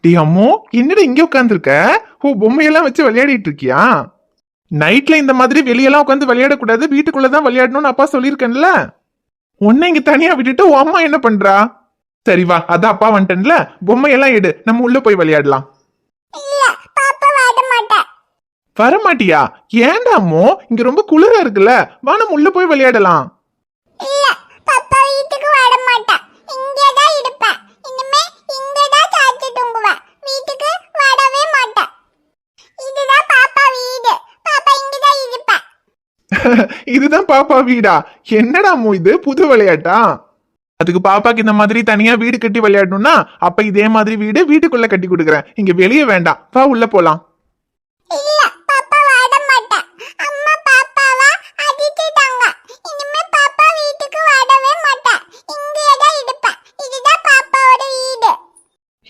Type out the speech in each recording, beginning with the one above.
D அம்மோ, என்னடா இங்க உட்காந்துருக்க? ஓ, பொம்மையெல்லாம் வச்சு விளையாடிட்டு இருக்கியா? நைட்ல இந்த மாதிரி வெளியெல்லாம் உட்காந்து விளையாடக்கூடாது, வீட்டுக்குள்ளதான் விளையாடணும்னு அப்பா சொல்லியிருக்கேன்ல. உன்னை இங்க தனியா விட்டுட்டு உன் அம்மா என்ன பண்றா? சரி வா, அதான் அப்பா வந்துட்டேன்ல, பொம்மையெல்லாம் எடு, நம்ம உள்ள போய் விளையாடலாம். வரமாட்டியா? ஏன்டா அம்மோ, இங்க ரொம்ப குளிரா இருக்குல்ல, வா நம்ம உள்ள போய் விளையாடலாம். இதுதான் பாப்பா வீடா? என்னடா அம்மோ இது புது விளையாட்டா? அதுக்கு பாப்பாக்கு இந்த மாதிரி தனியா வீடு கட்டி விளையாடணும்னா அப்ப இதே மாதிரி வீடு வீட்டுக்குள்ள கட்டி கொடுக்குறேன். இங்க வெளியே வேண்டாம், வா உள்ள போலாம்.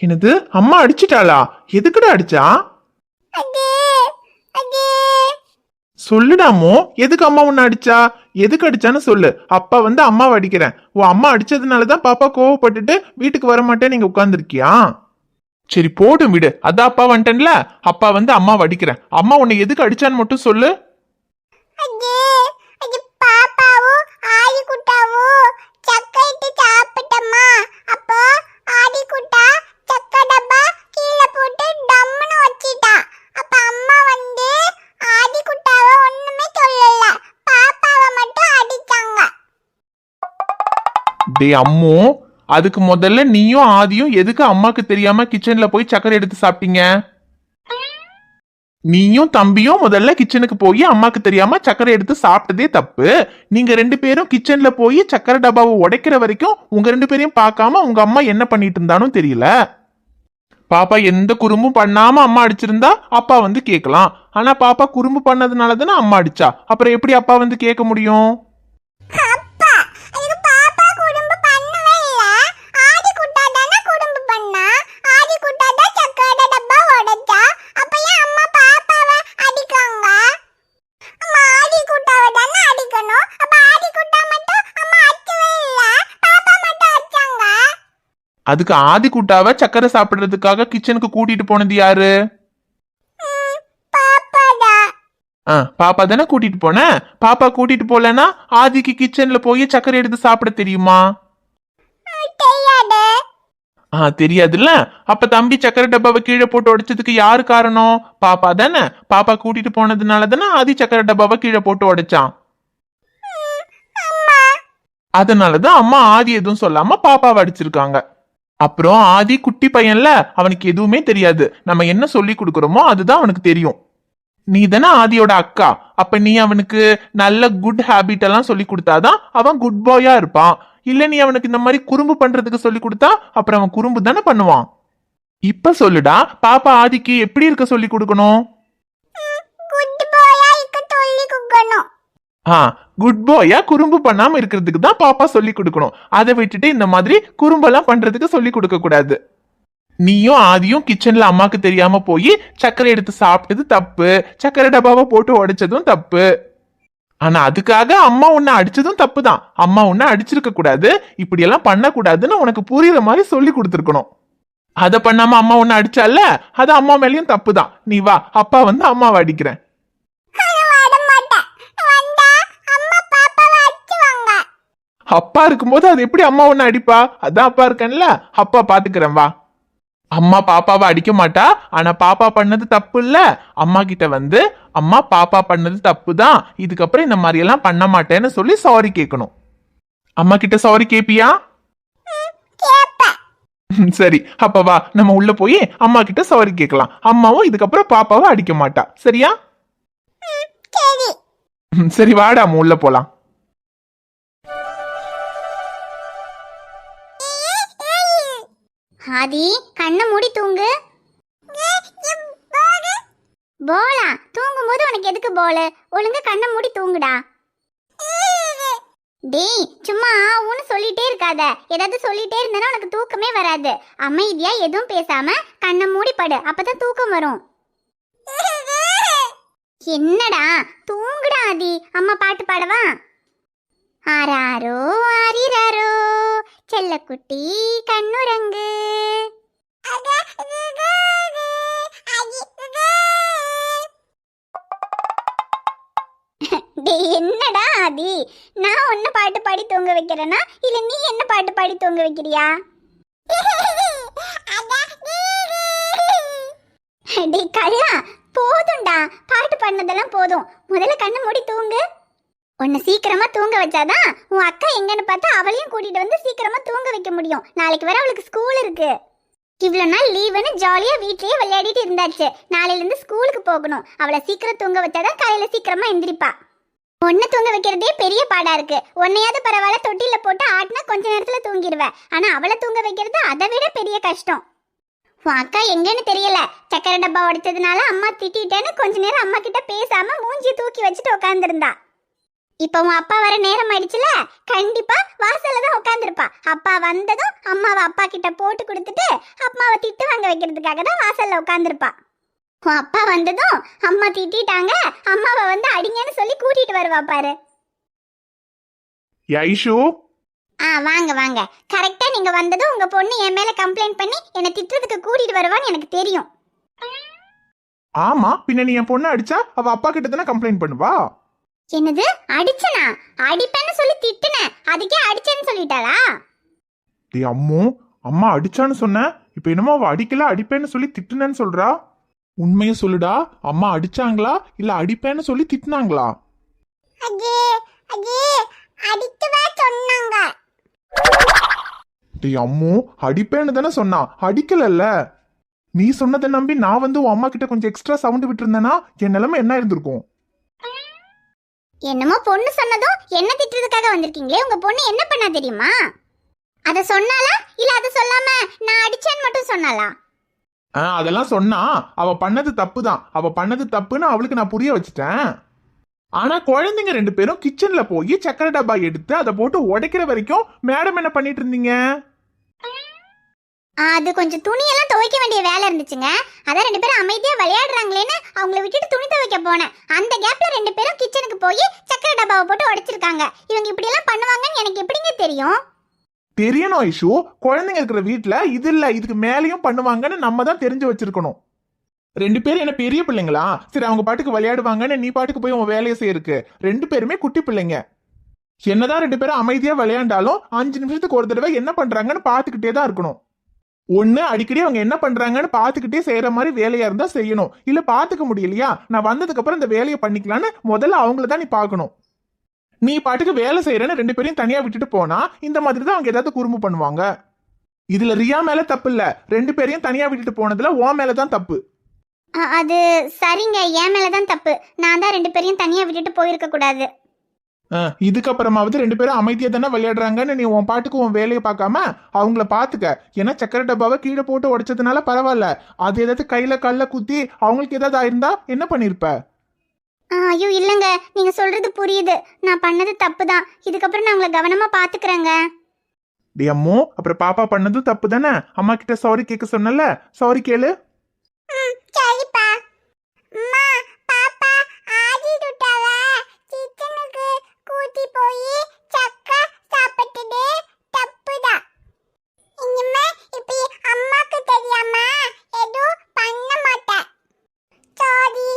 என்னது, அம்மா அடிச்சிட்டாளா? எதுக்குடா அடிச்சா? சொல்லுடாமோ, எதுக்கு அம்மா உன்ன அடிச்சா? எதுக்கு அடிச்சான்னு சொல்லு, அப்பா வந்து அம்மாவை அடிக்கிறேன். உன் அம்மா அடிச்சதுனாலதான் பாப்பா கோவப்பட்டுட்டு வீட்டுக்கு வர மாட்டேன் நீங்க உட்கார்ந்துருக்கியா? சரி போடும் விடு, அதான் அப்பா வந்துட்டேன்ல, அப்பா வந்து அம்மாவை அடிக்கிறேன். அம்மா உன்னை எதுக்கு அடிச்சான்னு மட்டும் சொல்லு. டே அம்மோ, அதுக்கு முதல்ல நீயும் ஆதியும் எதுக்கு அம்மாக்கு தெரியாம கிச்சன்ல போய் சக்கரை எடுத்து சாப்பிட்டீங்க? நீயும் தம்பியும் முதல்ல கிச்சனுக்கு போய் அம்மாக்கு தெரியாம சக்கரை எடுத்து சாப்பிட்டதே தப்பு. நீங்க ரெண்டு பேரும் கிச்சன்ல போய் சக்கரை டப்பாவை உடைக்கிற வரைக்கும் உங்க ரெண்டு பேரையும் பார்க்காம உங்க அம்மா என்ன பண்ணிட்டு இருந்தாலும் தெரியல. பாப்பா எந்த குறும்பும் பண்ணாம அம்மா அடிச்சிருந்தா அப்பா வந்து கேட்கலாம். ஆனா பாப்பா குறும்பு பண்ணதுனால தானே அம்மா அடிச்சா. அப்புறம் எப்படி அப்பா வந்து கேட்க முடியும்? அதுக்கு ஆதி குட்டாவை சக்கரை சாப்பிடுறதுக்காக கிச்சனுக்கு கூட்டிட்டு போனது யாரு? பாப்பா தானே கூட்டிட்டு போன. பாப்பா கூட்டிட்டு போலனா ஆதிக்கு கிச்சன்ல போய் சக்கரை எடுத்து சாப்பிட தெரியுமா? தெரியாதுல்ல. அப்ப தம்பி சக்கரை டப்பாவை கீழே போட்டு உடைச்சதுக்கு யாரு காரணம்? பாப்பா தானே. பாப்பா கூட்டிட்டு போனதுனால தானே ஆதி சக்கரை டப்பாவை கீழே போட்டு உடைச்சான். அதனாலதான் அம்மா ஆதி எதுவும் சொல்லாம பாப்பாவை அடிச்சிருக்காங்க. அப்புறம் ஆதி குட்டி பையன்ல, அவனுக்கு எதுவுமே தெரியாது. நம்ம என்ன சொல்லி கொடுக்கறோமோ அதுதான் அவனுக்கு தெரியும். நீ தானே ஆதியோட அக்கா. அப்ப நீ அவனுக்கு நல்ல குட் ஹேபிட் எல்லாம் சொல்லி கொடுத்தாதான் அவன் குட் பாயா இருப்பான். இல்ல நீ அவனுக்கு இந்த மாதிரி குறும்பு பண்றதுக்கு சொல்லி கொடுத்தா அப்புறம் அவன் குறும்பு தானே பண்ணுவான். இப்ப சொல்லுடா, பாப்பா ஆதிக்கு எப்படி இருக்க சொல்லி கொடுக்கணும்? குட் பாயா குறும்பு பண்ணாம இருக்கிறதுக்கு தான் பாப்பா சொல்லி கொடுக்கணும். அதை விட்டுட்டு இந்த மாதிரி குறும்பெல்லாம் பண்றதுக்கு சொல்லி கொடுக்க கூடாது. நீயும் ஆதியும் கிச்சன்ல அம்மாக்கு தெரியாம போய் சக்கரை எடுத்து சாப்பிட்டது தப்பு. சக்கரை டப்பாவை போட்டு உடைச்சதும் தப்பு. ஆனா அதுக்காக அம்மா உன்னை அடிச்சதும் தப்பு தான். அம்மா உன்னை அடிச்சிருக்க கூடாது, இப்படி எல்லாம் பண்ணக்கூடாதுன்னு உனக்கு புரியுற மாதிரி சொல்லி கொடுத்துருக்கணும். அதை பண்ணாம அம்மா உன்னை அடிச்சால, அது அம்மா மேலயும் தப்பு தான். நீ வா, அப்பா வந்து அம்மாவை அடிக்கிறேன். அப்பா இருக்கும்போது அது எப்படி அம்மா ஒன்னு அடிப்பா? அதான் அப்பா இருக்கேன்ல, அப்பா பாத்துக்கிறேன் வா. அம்மா பாப்பாவை அடிக்க மாட்டா. ஆனா பாப்பா பண்ணது தப்பு இல்ல. அம்மா கிட்ட வந்து அம்மா பாப்பா பண்ணது தப்பு தான், இதுக்கப்புறம் இந்த மாதிரி எல்லாம் பண்ண மாட்டேன்னு சொல்லி சாரி கேட்கணும். அம்மா கிட்ட சாரி கேப்பியா? சரி, அப்ப வா நம்ம உள்ள போய் அம்மா கிட்ட சாரி கேட்கலாம். அம்மாவும் இதுக்கப்புறம் பாப்பாவை அடிக்க மாட்டா, சரியா? சரி வாடா, அம்மா உள்ள போலாம். ஆதி, கண்ணை மூடி தூங்கு. போலா, தூங்கும் போது உனக்கு எதுக்கு போல? ஒழுங்கா கண்ணை மூடி தூங்குடா. டேய், சும்மா ஊன்னு சொல்லிட்டே இருக்காத. ஏதாவது சொல்லிட்டே இருந்தா உனக்கு தூக்கமே வராது. அமைதியா எதுவும் பேசாம கண்ணை மூடி படு, அப்பதான் தூக்கம் வரும். என்னடா, தூங்குடா ஆதி. அம்மா பாட்டு பாடவா? ஆராரோ ஆரிராரோ செல்லக்குட்டி கண்ணுரங்கு, டேய் என்னடா ஆதி, நான் உன்னை பாட்டு பாடி தூங்க வைக்கிறேனா இல்ல நீ என்ன பாட்டு பாடி தூங்க வைக்கிறியா? டேய் கள்ளா, போதும்டா, பாட்டு பாடினதெல்லாம் போதும். முதல்ல கண்ணை மூடி தூங்கு. உன்னை சீக்கிரமா தூங்க வச்சாதான் உன் அக்கா எங்கன்னு பார்த்தா அவளையும் கூட்டிட்டு வந்து சீக்கிரமா தூங்க வைக்க முடியும். நாளைக்கு வர அவளுக்கு ஸ்கூல் இருக்கு. இவ்வளவு நாள் லீவுன்னு ஜாலியா வீட்லயே விளையாடிட்டு இருந்தாச்சு. நாளையில இருந்து ஸ்கூலுக்கு போகணும். அவளை சீக்கிரம் தூங்க வச்சாதான் காலையில சீக்கிரமா எந்திரிப்பா. உன்னை தூங்க வைக்கிறதே பெரிய பாடா இருக்கு. உன்னையாவது பரவாயில்ல, தொட்டில போட்டு ஆட்டினா கொஞ்ச நேரத்துல தூங்கிடுவ. ஆனா அவளை தூங்க வைக்கிறது அதை விட பெரிய கஷ்டம். உன் அக்கா எங்கன்னு தெரியல, சக்கரை டப்பா உடைச்சதுனால அம்மா திட்டிட்டேன்னு கொஞ்ச நேரம் அம்மா கிட்ட பேசாம மூஞ்சி தூக்கி வச்சுட்டு உட்காந்துருந்தா. இப்ப உன் அப்பா வர நேரம் ஆயிடுச்சுல, கண்டிப்பா வாசல்ல தான் உட்காந்துருப்பா. அப்பா வந்ததும் அம்மாவை அப்பா கிட்ட போட்டு கொடுத்துட்டு அம்மாவை திட்டு வாங்க வைக்கிறதுக்காக தான் வாசல்ல உட்காந்துருப்பா. உன் அப்பா வந்ததும் அம்மா திட்டாங்க, அம்மாவை வந்து அடிங்கன்னு சொல்லி கூட்டிட்டு வருவா பாரு. ஐஷு, வாங்க வாங்க. கரெக்டா நீங்க வந்ததும் உங்க பொண்ணு என் மேல கம்ப்ளைண்ட் பண்ணி என்னை திட்டுறதுக்கு கூட்டிட்டு வருவான்னு எனக்கு தெரியும். ஆமா, பின்ன நீ என் பொண்ணு அடிச்சா அவ அப்பா கிட்ட தானே கம்ப்ளைண்ட் பண்ணுவா. என்னது அடிச்சனா? அடிப்பேன்னு சொல்லி திட்டுனேன், அதுக்கே அடிச்சேன்னு சொல்லிட்டாளா? டேய் அம்மு, அம்மா அடிச்சான்னு சொன்ன, இப்ப என்னமோ அவ அடிக்கல அடிப்பேன்னு சொல்லி திட்டுனேன்னு சொல்றா. உண்மையை சொல்லுடா, அம்மா அடிச்சாங்களா இல்ல அடிப்பேன்னு சொல்லி திட்டுனாங்களா? டேய் அம்மு, அடிப்பேன்னு தானே சொன்னா, அடிக்கலல்ல. நீ சொன்னதை நம்பி நான் வந்து உன் அம்மா கிட்ட கொஞ்சம் எக்ஸ்ட்ரா சவுண்ட் விட்டு இருந்தேன்னா என் நிலைமை என்ன இருந்திருக்கும்? என்னமோ பொண்ணு சொன்னதும் என்ன திட்டுறதுக்காக வந்திருக்கீங்க? உங்க பொண்ணு என்ன பண்ணா தெரியுமா? அத சொன்னாலா இல்ல அத சொல்லாம நான் அடிச்சேன்னு மட்டும் சொன்னாலா? அதெல்லாம் சொன்னா அவ பண்ணது தப்பு தான். அவ பண்ணது தப்புன்னு அவளுக்கு நான் புரிய வச்சுட்டேன். ஆனா குழந்தைங்க ரெண்டு பேரும் கிச்சன்ல போய் சக்கரை டப்பா எடுத்து அதை போட்டு உடைக்கிற வரைக்கும் மேடம் என்ன பண்ணிட்டு இருந்தீங்க? அது கொஞ்சம் துணியெல்லாம் துவைக்க வேண்டிய வேலை இருந்துச்சுங்க. அதான் ரெண்டு பேரும் அமைதியா விளையாடுறாங்களேன்னு அவங்கள விட்டுட்டு துணி துவைக்க போனேன். அந்த கேப்ல ரெண்டு பேரும் கிச்சனுக்கு போய் சக்கரை டப்பாவை போட்டு உடைச்சிருக்காங்க. இவங்க இப்படி எல்லாம் பண்ணுவாங்கன்னு எனக்கு எப்படிங்க தெரியும்? தெரியணும் ஐஷு, குழந்தைங்க இருக்கிற வீட்டுல இது இல்ல இதுக்கு மேலேயும் பண்ணுவாங்கன்னு நம்ம தான் தெரிஞ்சு வச்சிருக்கணும். ரெண்டு பேரும் என்ன பெரிய பிள்ளைங்களா? சரி, அவங்க பாட்டுக்கு விளையாடுவாங்கன்னு நீ பாட்டுக்கு போய் உன் வேலையை செய்யிருக்கு. ரெண்டு பேருமே குட்டி பிள்ளைங்க. என்னதான் ரெண்டு பேரும் அமைதியா விளையாண்டாலும் 5 நிமிஷத்துக்கு ஒரு தடவை என்ன பண்றாங்கன்னு பாத்துக்கிட்டே தான் இருக்கணும். ஒண்ணு அடிக்கடி அவங்க என்ன பண்றாங்கன்னு பாத்துக்கிட்டே செய்யற மாதிரி வேலையா இருந்தா செய்யணும். இல்ல பாத்துக்க முடியலையா, நான் வந்ததுக்கு அப்புறம் இந்த வேலையை பண்ணிக்கலான்னு முதல்ல அவங்கள தான் நீ பாக்கணும். நீ பாட்டுக்கு வேலை செய்யறேன்னு ரெண்டு பேரையும் தனியா விட்டுட்டு போனா இந்த மாதிரி தான் அவங்க ஏதாவது குறும்பு பண்ணுவாங்க. இதுல ரியா மேல தப்பு இல்ல, ரெண்டு பேரையும் தனியா விட்டுட்டு போனதுல உன் மேலதான் தப்பு. அது சரிங்க, என் மேலதான் தப்பு. நான் தான் ரெண்டு பேரையும் தனியா விட்டுட்டு போயிருக்க கூடாது. இதுக்கப்புறமாவது ரெண்டு பேரும் அமைதியா தானே விளையாடுறாங்கன்னு நீ உன் பாட்டுக்கு உன் வேலையை பார்க்காம அவங்கள பாத்துக்க. ஏன்னா சக்கரை டப்பாவை கீழே போட்டு உடைச்சதுனால பரவாயில்ல, அது ஏதாவது கையில கல்ல குத்தி அவங்களுக்கு ஏதாவது ஆயிருந்தா என்ன பண்ணிருப்ப? ஐயோ இல்லங்க, நீங்க சொல்றது புரியுது. நான் பண்ணது தப்பு தான். இதுக்கப்புறம் நான் உங்களை கவனமா பாத்துக்கிறேங்க. டே அம்மோ, அப்புறம் பாப்பா பண்ணதும் தப்பு தானே. அம்மா கிட்ட சாரி கேட்க சொன்னல, சாரி கேளு. சரிப்பா. அம்மா, பாப்பா ஆடிடுட்டாவ கிச்சனுக்கு கூட்டி போய் சக்கா சாப்பிட்டது தப்புதான். இனிமே இப்படி அம்மாக்கு தெரியாம எதுவும் பண்ண மாட்டேன். சாரி.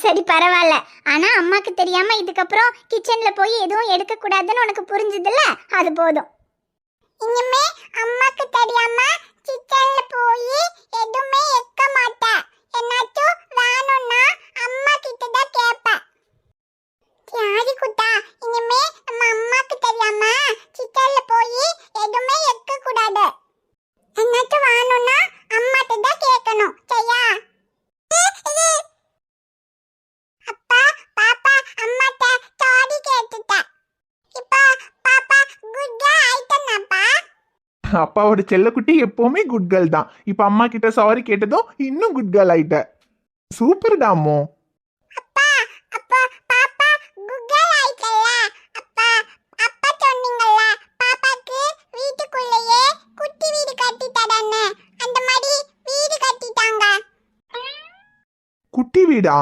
சரி பரவாயில்ல. ஆனா அம்மாக்கு தெரியாம இதுக்கப்புறம் கிச்சன்ல போய் எதுவும் எடுக்க கூடாதுன்னு உனக்கு புரிஞ்சதுல, அது போதும். இனிமே அம்மாக்கு தெரியாம கிச்சன்ல போய் எதுவுமே எடுக்க மாட்டேன். என்னாச்சும் வேணும்னா அம்மா கிட்ட தான் கேட்பேன். யாரி குட்டா, இனிமே நம்ம அம்மாக்கு தெரியாம கிச்சன்ல போய் எதுவுமே எடுக்க கூடாது. என்னாச்சும் வேணும்னா அம்மாட்ட தான் கேட்கணும், சரியா? அப்பா, பாப்பா அம்மாட்ட சாரி கேட்டுட்டேன். இப்போ பாப்பா குட்டா ஆயிட்டேனாப்பா? அப்பாவோட செல்லக்குட்டி எப்பவுமே குட் கேர்ள் தான். இப்ப அம்மா கிட்ட சாரி கேட்டதும் இன்னும் குட் கேர்ள் ஆயிட்ட. சூப்பர் டாமோ. அப்பா, அப்பா பாப்பா குட் கேர்ள் ஆயிட்டல. அப்பா, அப்பா சொன்னீங்கல்ல பாப்பாக்கு வீட்டுக்குள்ளேயே குட்டி வீடு கட்டி தரேன்னு, அந்த மாதிரி வீடு கட்டிட்டாங்க. குட்டி வீடா?